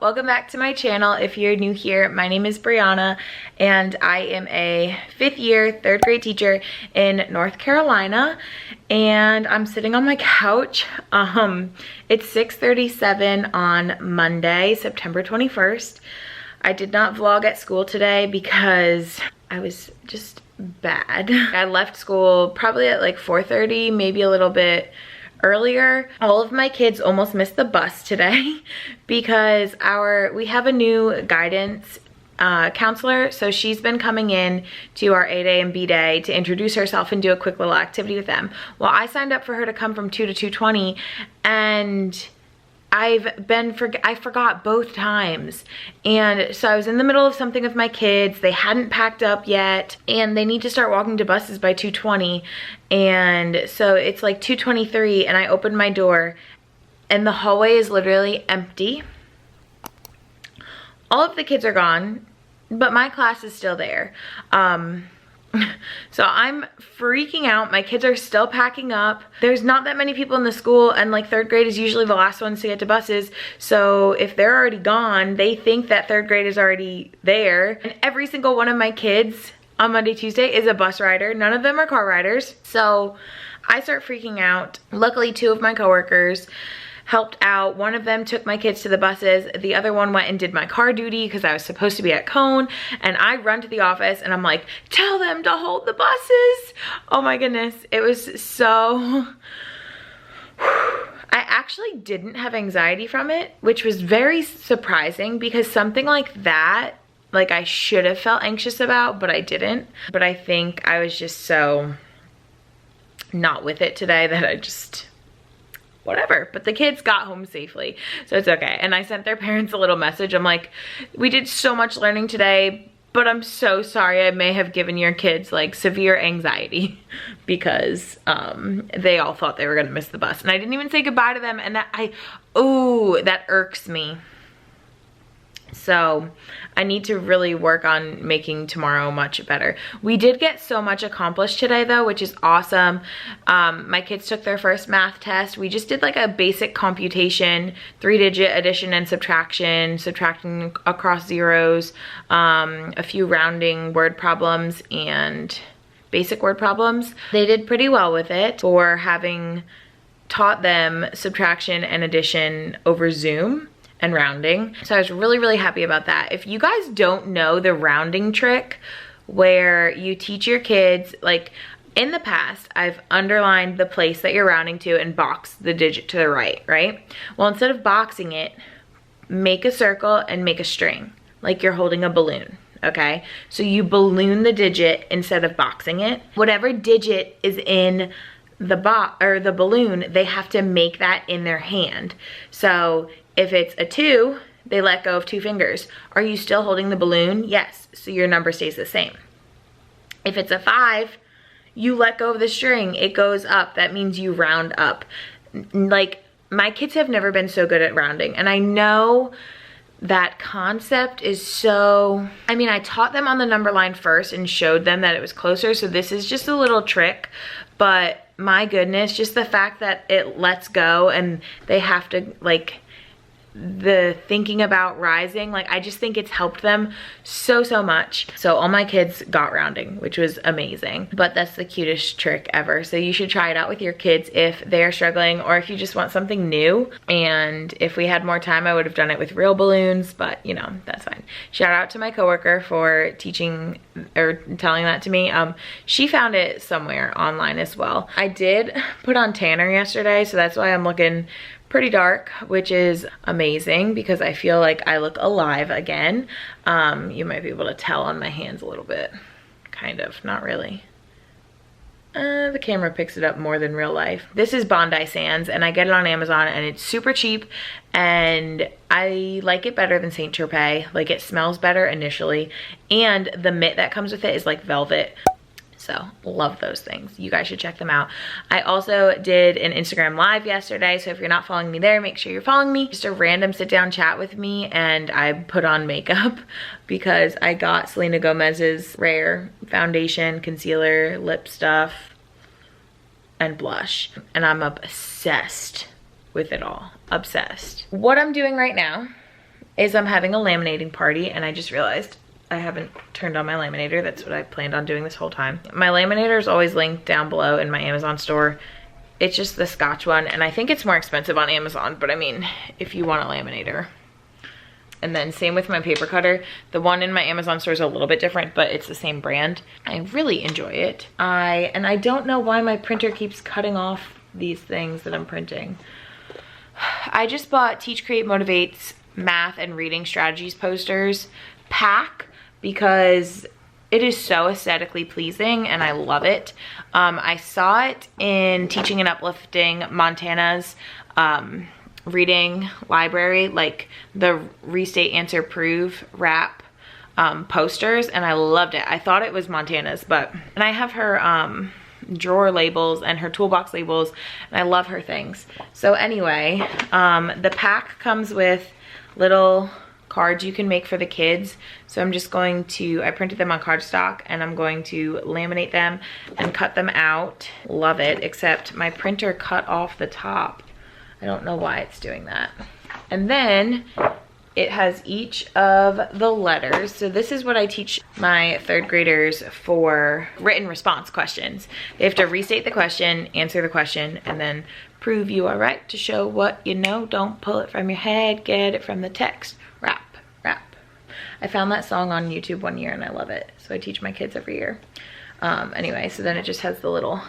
Welcome back to my channel. If you're new here, my name is Brianna and I am a 5th year 3rd grade teacher in North Carolina, and I'm sitting on my couch. It's 6:37 on Monday, September 21st. I did not vlog at school today because I was just bad. I left school probably at like 4:30, maybe a little bit earlier. All of my kids almost missed the bus today because we have a new guidance counselor, so she's been coming in to our A day and B day to introduce herself and do a quick little activity with them. Well, I signed up for her to come from 2 to 2:20, and I forgot both times. And so I was in the middle of something with my kids. They hadn't packed up yet, and they need to start walking to buses by 2:20. And so it's like 2:23, and I opened my door and the hallway is literally empty. All of the kids are gone, but my class is still there. So I'm freaking out. My kids are still packing up. There's not that many people in the school, and like 3rd grade is usually the last ones to get to buses. So if they're already gone, they think that 3rd grade is already there. And every single one of my kids on Monday, Tuesday is a bus rider. None of them are car riders. So I start freaking out. Luckily, 2 of my coworkers helped out. One of them took my kids to the buses. The other one went and did my car duty because I was supposed to be at Cone. And I run to the office and I'm like, tell them to hold the buses. Oh my goodness. It was so... I actually didn't have anxiety from it, which was very surprising because something like that, like I should have felt anxious about, but I didn't. But I think I was just so not with it today that I just... whatever. But the kids got home safely, so it's okay. And I sent their parents a little message. I'm like, we did so much learning today, but I'm so sorry I may have given your kids like severe anxiety because they all thought they were gonna miss the bus. And I didn't even say goodbye to them, and that irks me. So I need to really work on making tomorrow much better. We did get so much accomplished today though, which is awesome. My kids took their first math test. We just did like a basic computation, 3-digit addition and subtraction, subtracting across zeros, a few rounding word problems and basic word problems. They did pretty well with it for having taught them subtraction and addition over Zoom and rounding. So I was really, really happy about that. If you guys don't know the rounding trick where you teach your kids, like in the past, I've underlined the place that you're rounding to and boxed the digit to the right, right? Well, instead of boxing it, make a circle and make a string, like you're holding a balloon, okay? So you balloon the digit instead of boxing it. Whatever digit is in the balloon, they have to make that in their hand. So if it's a 2, they let go of 2 fingers. Are you still holding the balloon? Yes, so your number stays the same. If it's a 5, you let go of the string, it goes up. That means you round up. Like, my kids have never been so good at rounding, and I know that concept is so... I mean, I taught them on the number line first and showed them that it was closer, so this is just a little trick, but my goodness, just the fact that it lets go and they have to, like, the thinking about rising, like I just think it's helped them so much. So all my kids got rounding, which was amazing. But that's the cutest trick ever. So you should try it out with your kids if they're struggling, or if you just want something new. And if we had more time, I would have done it with real balloons, but you know, that's fine. Shout out to my coworker for teaching or telling that to me. She found it somewhere online as well. I did put on tanner yesterday, so that's why I'm looking pretty dark, which is amazing because I feel like I look alive again. You might be able to tell on my hands a little bit, kind of, not really. The camera picks it up more than real life. This is Bondi Sands, and I get it on Amazon, and it's super cheap, and I like it better than Saint Tropez. Like, it smells better initially, and the mitt that comes with it is like velvet. So love those things. You guys should check them out. I also did an Instagram live yesterday, so if you're not following me there, make sure you're following me. Just a random sit down chat with me, and I put on makeup because I got Selena Gomez's Rare foundation, concealer, lip stuff, and blush, and I'm obsessed with it all. Obsessed. What I'm doing right now is I'm having a laminating party, and I just realized I haven't turned on my laminator. That's what I planned on doing this whole time. My laminator is always linked down below in my Amazon store. It's just the Scotch one, and I think it's more expensive on Amazon, but I mean, if you want a laminator. And then same with my paper cutter. The one in my Amazon store is a little bit different, but it's the same brand. I really enjoy it. And I don't know why my printer keeps cutting off these things that I'm printing. I just bought Teach, Create, Motivate's math and reading strategies posters pack because it is so aesthetically pleasing and I love it. I saw it in Teaching and Uplifting Montana's reading library, like the restate, answer, prove wrap posters, and I loved it. I thought it was Montana's, and I have her drawer labels and her toolbox labels, and I love her things. So anyway, the pack comes with little cards you can make for the kids. So I'm just going to, I printed them on cardstock, and I'm going to laminate them and cut them out. Love it, except my printer cut off the top. I don't know why it's doing that. And then it has each of the letters. So this is what I teach my 3rd graders for written response questions. They have to restate the question, answer the question, and then prove you are right to show what you know. Don't pull it from your head, get it from the text. Rap, rap. I found that song on YouTube one year and I love it. So I teach my kids every year. Anyway, so then it just has the little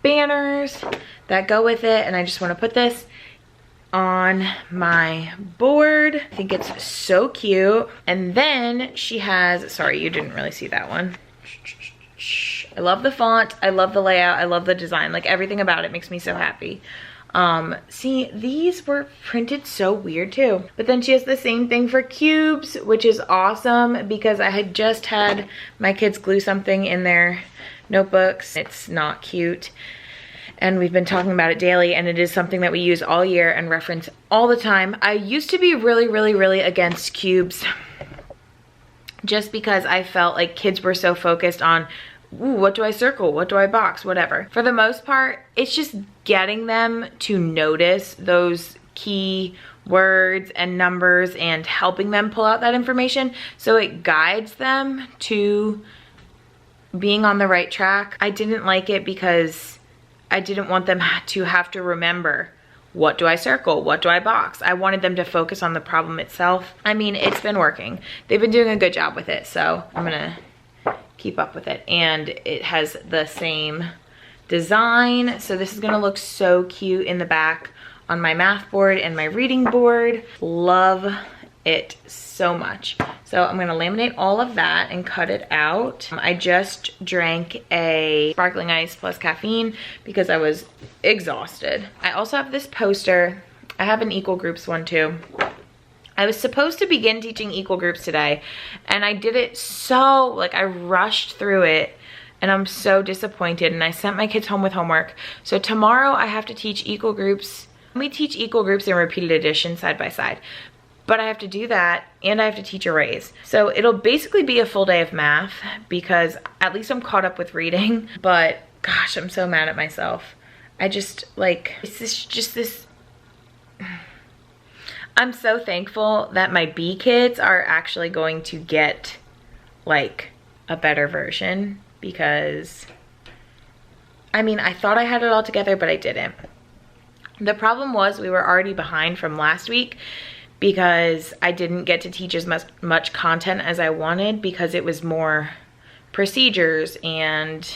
banners that go with it, and I just want to put this on my board. I think it's so cute. And then she has, sorry, you didn't really see that one. I love the font, I love the layout, I love the design, like everything about it makes me so happy. See, these were printed so weird too. But then she has the same thing for cubes, which is awesome because I had just had my kids glue something in their notebooks. It's not cute. And we've been talking about it daily, and it is something that we use all year and reference all the time. I used to be really against cubes just because I felt like kids were so focused on, ooh, what do I circle? What do I box? Whatever. For the most part, it's just getting them to notice those key words and numbers and helping them pull out that information so it guides them to being on the right track. I didn't like it because I didn't want them to have to remember, what do I circle? What do I box? I wanted them to focus on the problem itself. I mean, it's been working. They've been doing a good job with it, so I'm gonna keep up with it. And it has the same design. So this is gonna look so cute in the back on my math board and my reading board. Love it so much. So I'm gonna laminate all of that and cut it out. I just drank a sparkling ice plus caffeine because I was exhausted. I also have this poster. I have an equal groups one too. I was supposed to begin teaching equal groups today, and I did it so, like, I rushed through it, and I'm so disappointed, and I sent my kids home with homework. So tomorrow I have to teach equal groups. We teach equal groups and repeated addition side by side. But I have to do that, and I have to teach arrays. So it'll basically be a full day of math because at least I'm caught up with reading. But gosh, I'm so mad at myself. I just, like, it's just this. I'm so thankful that my B kids are actually going to get, like, a better version because, I mean, I thought I had it all together, but I didn't. The problem was we were already behind from last week because I didn't get to teach as much content as I wanted because it was more procedures and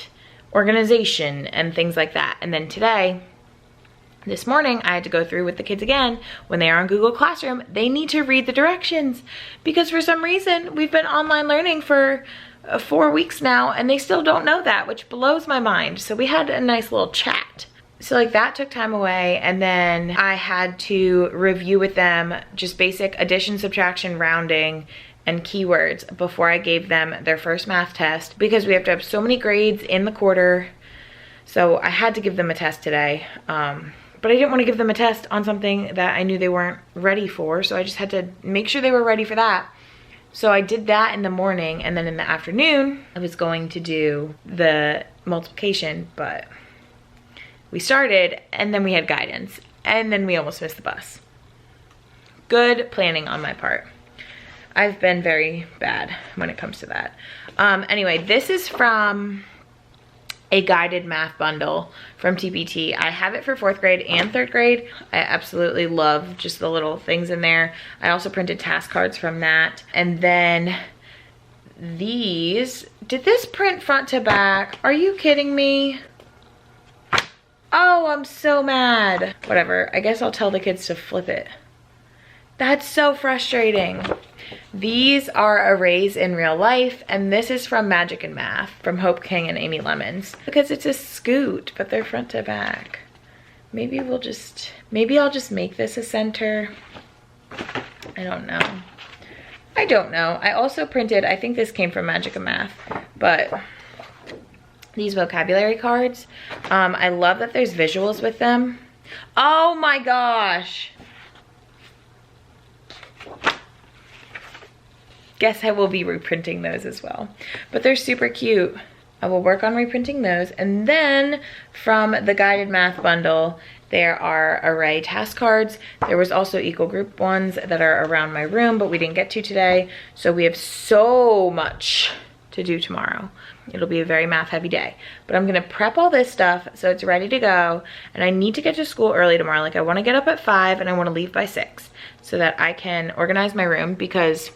organization and things like that. And then today, this morning, I had to go through with the kids again. When they are on Google Classroom, they need to read the directions because for some reason, we've been online learning for 4 weeks now and they still don't know that, which blows my mind. So we had a nice little chat. So like that took time away, and then I had to review with them just basic addition, subtraction, rounding, and keywords before I gave them their first math test because we have to have so many grades in the quarter. So I had to give them a test today. But I didn't want to give them a test on something that I knew they weren't ready for, so I just had to make sure they were ready for that. So I did that in the morning, and then in the afternoon, I was going to do the multiplication, but we started, and then we had guidance, and then we almost missed the bus. Good planning on my part. I've been very bad when it comes to that. Anyway, this is from a guided math bundle from TPT. I have it for 4th grade and 3rd grade. I absolutely love just the little things in there. I also printed task cards from that. And then these, did this print front to back? Are you kidding me? Oh, I'm so mad. Whatever, I guess I'll tell the kids to flip it. That's so frustrating. These are arrays in real life, and this is from Magic and Math from Hope King and Amy Lemons, because it's a scoot, but they're front to back. Maybe I'll just make this a center. I don't know. I also printed, I think this came from Magic and Math, but these vocabulary cards. I love that there's visuals with them. Oh my gosh. Guess I will be reprinting those as well. But they're super cute. I will work on reprinting those. And then from the guided math bundle, there are array task cards. There was also equal group ones that are around my room, but we didn't get to today. So we have so much to do tomorrow. It'll be a very math heavy day. But I'm gonna prep all this stuff so it's ready to go. And I need to get to school early tomorrow. Like I wanna get up at 5 and I wanna leave by 6 so that I can organize my room, because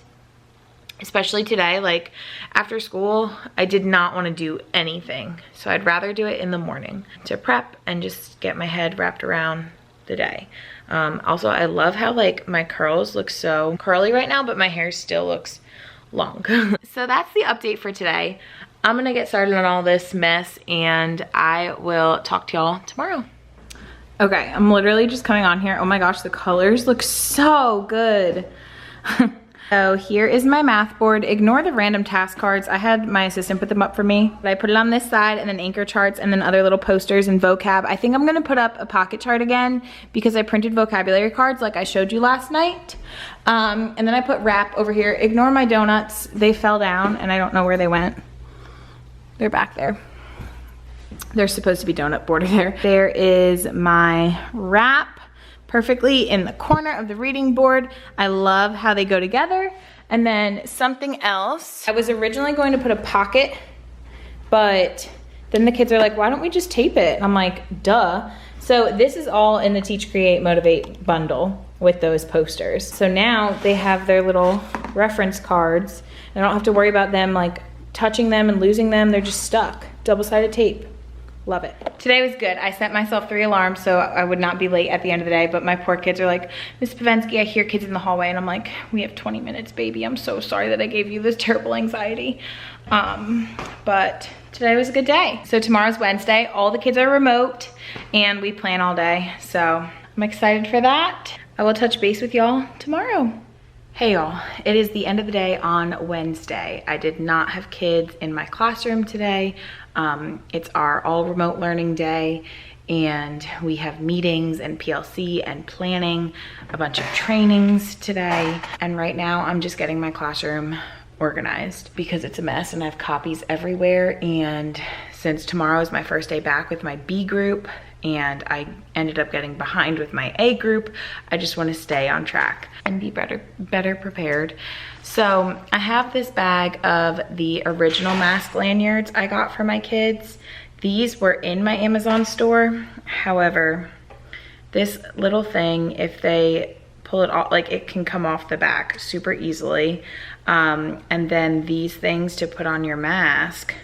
especially today, like after school, I did not want to do anything. So I'd rather do it in the morning to prep and just get my head wrapped around the day. Also, I love how like my curls look so curly right now, but my hair still looks long. So that's the update for today. I'm gonna get started on all this mess and I will talk to y'all tomorrow. Okay, I'm literally just coming on here. Oh my gosh, the colors look so good. So here is my math board. Ignore the random task cards. I had my assistant put them up for me. But I put it on this side and then anchor charts and then other little posters and vocab. I think I'm gonna put up a pocket chart again because I printed vocabulary cards like I showed you last night. And then I put wrap over here. Ignore my donuts. They fell down and I don't know where they went. They're back there. There's supposed to be donut border there. There is my wrap. Perfectly in the corner of the reading board. I love how they go together. And then something else. I was originally going to put a pocket, but then the kids are like, why don't we just tape it? And I'm like, duh. So this is all in the Teach, Create, Motivate bundle with those posters. So now they have their little reference cards. I don't have to worry about them like touching them and losing them. They're just stuck. Double-sided tape. Love it. Today was good. I set myself 3 alarms so I would not be late at the end of the day, but my poor kids are like, Miss Pavensky, I hear kids in the hallway, and I'm like, we have 20 minutes, baby. I'm so sorry that I gave you this terrible anxiety. But today was a good day. So tomorrow's Wednesday. All the kids are remote, and we plan all day. So I'm excited for that. I will touch base with y'all tomorrow. Hey y'all, it is the end of the day on Wednesday. I did not have kids in my classroom today. It's our all remote learning day and we have meetings and PLC and planning, a bunch of trainings today. And right now I'm just getting my classroom organized because it's a mess and I have copies everywhere. And since tomorrow is my first day back with my B group and I ended up getting behind with my A group, I just want to stay on track and be better prepared. So I have this bag of the original mask lanyards I got for my kids. These were in my Amazon store. However, this little thing, if they pull it off, like it can come off the back super easily. And then these things to put on your mask,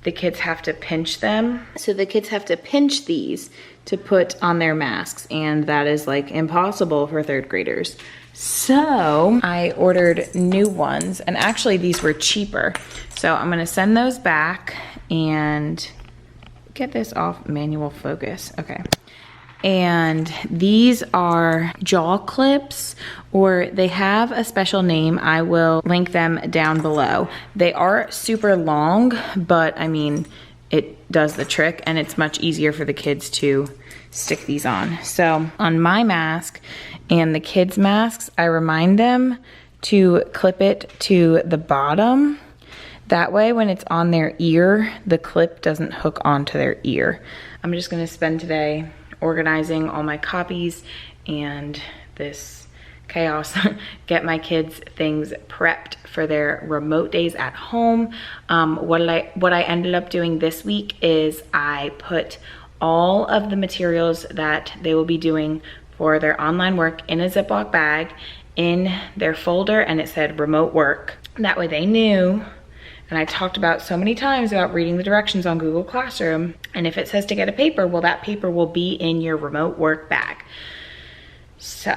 the kids have to pinch them. So the kids have to pinch these to put on their masks, and that is like impossible for 3rd graders. So I ordered new ones, and actually these were cheaper. So I'm gonna send those back and get this off manual focus. Okay. And these are jaw clips, or they have a special name. I will link them down below. They are super long, but I mean, it does the trick and it's much easier for the kids to stick these on. So on my mask and the kids' masks, I remind them to clip it to the bottom. That way when it's on their ear, the clip doesn't hook onto their ear. I'm just gonna spend today organizing all my copies and this chaos, get my kids things prepped for their remote days at home. What I ended up doing this week is I put all of the materials that they will be doing for their online work in a Ziploc bag in their folder, and it said remote work. That way they knew. And I talked about so many times about reading the directions on Google Classroom. And if it says to get a paper, well, that paper will be in your remote work bag. So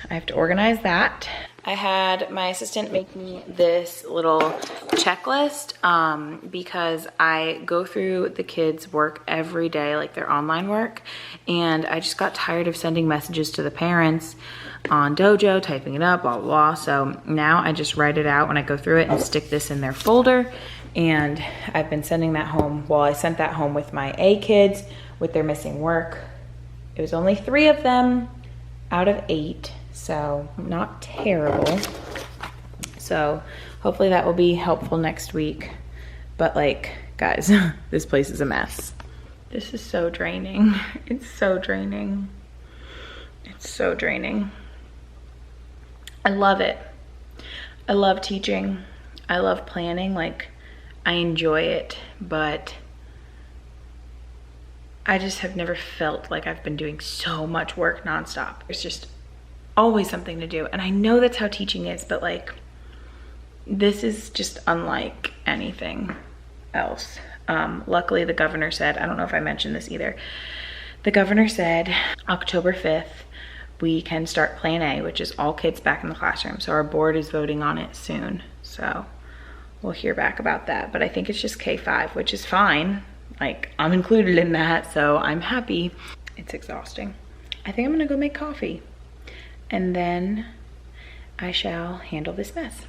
I have to organize that. I had my assistant make me this little checklist because I go through the kids' work every day, like their online work. And I just got tired of sending messages to the parents on Dojo, typing it up, blah, blah, blah. So now I just write it out when I go through it and stick this in their folder. And I've been sending that home. Well, I sent that home with my A kids with their missing work. It was only 3 of them out of 8, so not terrible. So hopefully that will be helpful next week. But like, guys, this place is a mess. This is so draining. It's so draining. It's so draining. I love it. I love teaching. I love planning. Like, I enjoy it, but I just have never felt like I've been doing so much work nonstop. There's just always something to do. And I know that's how teaching is, but like, this is just unlike anything else. Luckily, the governor said, I don't know if I mentioned this either, the governor said October 5th, we can start Plan A, which is all kids back in the classroom. So our board is voting on it soon. So we'll hear back about that. But I think it's just K-5, which is fine. Like, I'm included in that, so I'm happy. It's exhausting. I think I'm gonna go make coffee, and then I shall handle this mess.